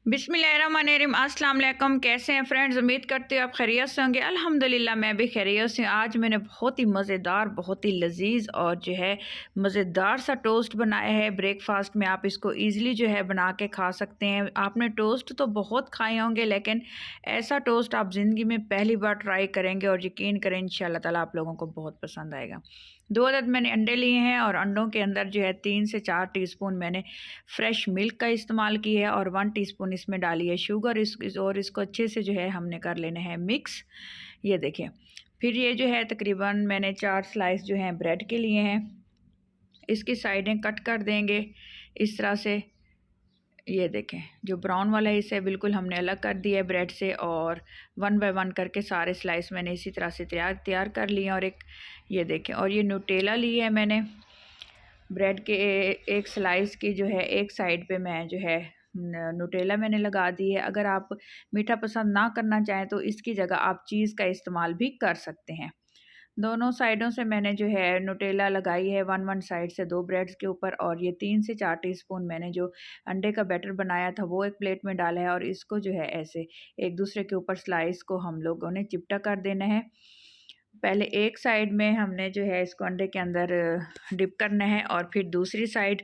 बिस्मिल्लाहिर्रहमानिर्रहीम। अस्सलाम वालेकुम। कैसे हैं फ्रेंड्स? उम्मीद करती हूँ आप खैरियत से होंगे। अल्हम्दुलिल्लाह मैं भी खैरियत से हूँ। आज मैंने बहुत ही मज़ेदार, बहुत ही लजीज और जो है मज़ेदार सा टोस्ट बनाया है। ब्रेकफास्ट में आप इसको इजीली जो है बना के खा सकते हैं। आपने टोस्ट तो बहुत खाए होंगे, लेकिन ऐसा टोस्ट आप ज़िंदगी में पहली बार ट्राई करेंगे और यकीन करें इंशाल्लाह ताला आप लोगों को बहुत पसंद आएगा। 2 अदद मैंने अंडे लिए हैं और अंडों के अंदर जो है 3 से 4 टीस्पून मैंने फ्रेश मिल्क का इस्तेमाल की है और 1 टीस्पून इसमें डाली है शुगर। और इसको अच्छे से जो है हमने कर लेना है मिक्स। ये देखिए, फिर ये जो है तकरीबन मैंने 4 स्लाइस जो हैं ब्रेड के लिए हैं। इसकी साइडें कट कर देंगे इस तरह से। ये देखें, जो ब्राउन वाला हिस्सा है बिल्कुल हमने अलग कर दिया है ब्रेड से, और 1 बाय 1 करके सारे स्लाइस मैंने इसी तरह से तैयार कर लिए। और एक ये देखें, और ये न्यूटेला ली है मैंने। ब्रेड के एक स्लाइस की जो है एक साइड पे मैं जो है न्यूटेला मैंने लगा दी है। अगर आप मीठा पसंद ना करना चाहें तो इसकी जगह आप चीज़ का इस्तेमाल भी कर सकते हैं। दोनों साइडों से मैंने जो है न्यूटेला लगाई है, 1 साइड से 2 ब्रेड्स के ऊपर। और ये 3 से 4 टीस्पून मैंने जो अंडे का बैटर बनाया था वो एक प्लेट में डाला है, और इसको जो है ऐसे एक दूसरे के ऊपर स्लाइस को हम लोगों ने चिपटा कर देना है। पहले एक साइड में हमने जो है इसको अंडे के अंदर डिप करना है, और फिर दूसरी साइड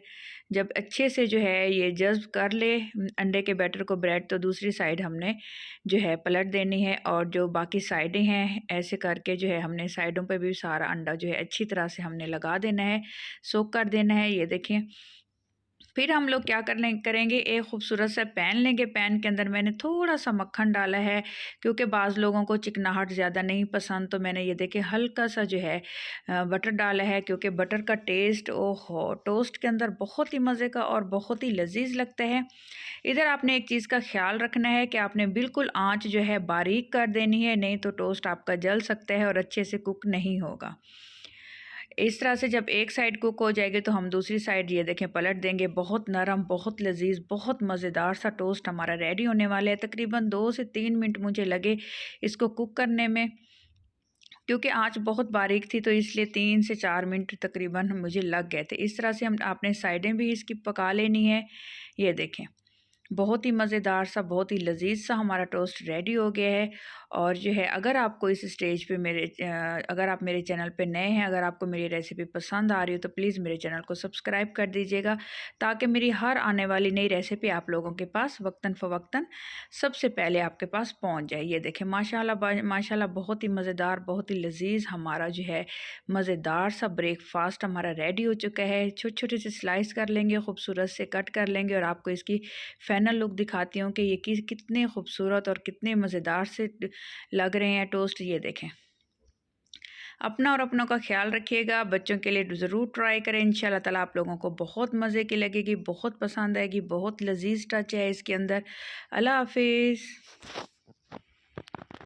जब अच्छे से जो है ये जज़्ब कर ले अंडे के बैटर को ब्रेड, तो दूसरी साइड हमने जो है पलट देनी है। और जो बाकी साइडें हैं ऐसे करके जो है हमने साइडों पे भी सारा अंडा जो है अच्छी तरह से हमने लगा देना है, सोक कर देना है। ये देखें, फिर हम लोग क्या करेंगे, एक खूबसूरत सा पैन लेंगे। पैन के अंदर मैंने थोड़ा सा मक्खन डाला है, क्योंकि बाज़ लोगों को चिकनाहट ज़्यादा नहीं पसंद, तो मैंने ये देखे हल्का सा जो है बटर डाला है, क्योंकि बटर का टेस्ट ओहो टोस्ट के अंदर बहुत ही मज़े का और बहुत ही लजीज लगता है। इधर आपने एक चीज़ का ख्याल रखना है कि आपने बिल्कुल आँच जो है बारीक कर देनी है, नहीं तो टोस्ट आपका जल सकता है और अच्छे से कुक नहीं होगा। इस तरह से जब एक साइड कुक हो जाएगी तो हम दूसरी साइड ये देखें पलट देंगे। बहुत नरम, बहुत लजीज, बहुत मज़ेदार सा टोस्ट हमारा रेडी होने वाला है। तकरीबन 2 से 3 मिनट मुझे लगे इसको कुक करने में, क्योंकि आँच बहुत बारीक थी, तो इसलिए 3 से 4 मिनट तकरीबन मुझे लग गए थे। इस तरह से हम आपने साइडें भी इसकी पका लेनी है। ये देखें, बहुत ही मज़ेदार सा, बहुत ही लजीज सा हमारा टोस्ट रेडी हो गया है। और जो है अगर आपको इस स्टेज पे अगर आप मेरे चैनल पे नए हैं, अगर आपको मेरी रेसिपी पसंद आ रही हो तो प्लीज़ मेरे चैनल को सब्सक्राइब कर दीजिएगा, ताकि मेरी हर आने वाली नई रेसिपी आप लोगों के पास वक्तन फ़वक्तन सबसे पहले आपके पास पहुंच जाए। ये देखें, माशाल्लाह माशाल्लाह बहुत ही मज़ेदार, बहुत ही लजीज हमारा जो है मज़ेदार सा ब्रेकफास्ट हमारा रेडी हो चुका है। छोटे छोटे से स्लाइस कर लेंगे, खूबसूरत से कट कर लेंगे, और आपको इसकी फाइनल लुक दिखाती हूँ कि ये कितने खूबसूरत और कितने मज़ेदार से लग रहे हैं टोस्ट। ये देखें, अपना और अपनों का ख्याल रखिएगा। बच्चों के लिए ज़रूर ट्राई करें, इंशाल्लाह ताला आप लोगों को बहुत मज़े की लगेगी, बहुत पसंद आएगी। बहुत लजीज टच है इसके अंदर। अल्लाह हाफिज़।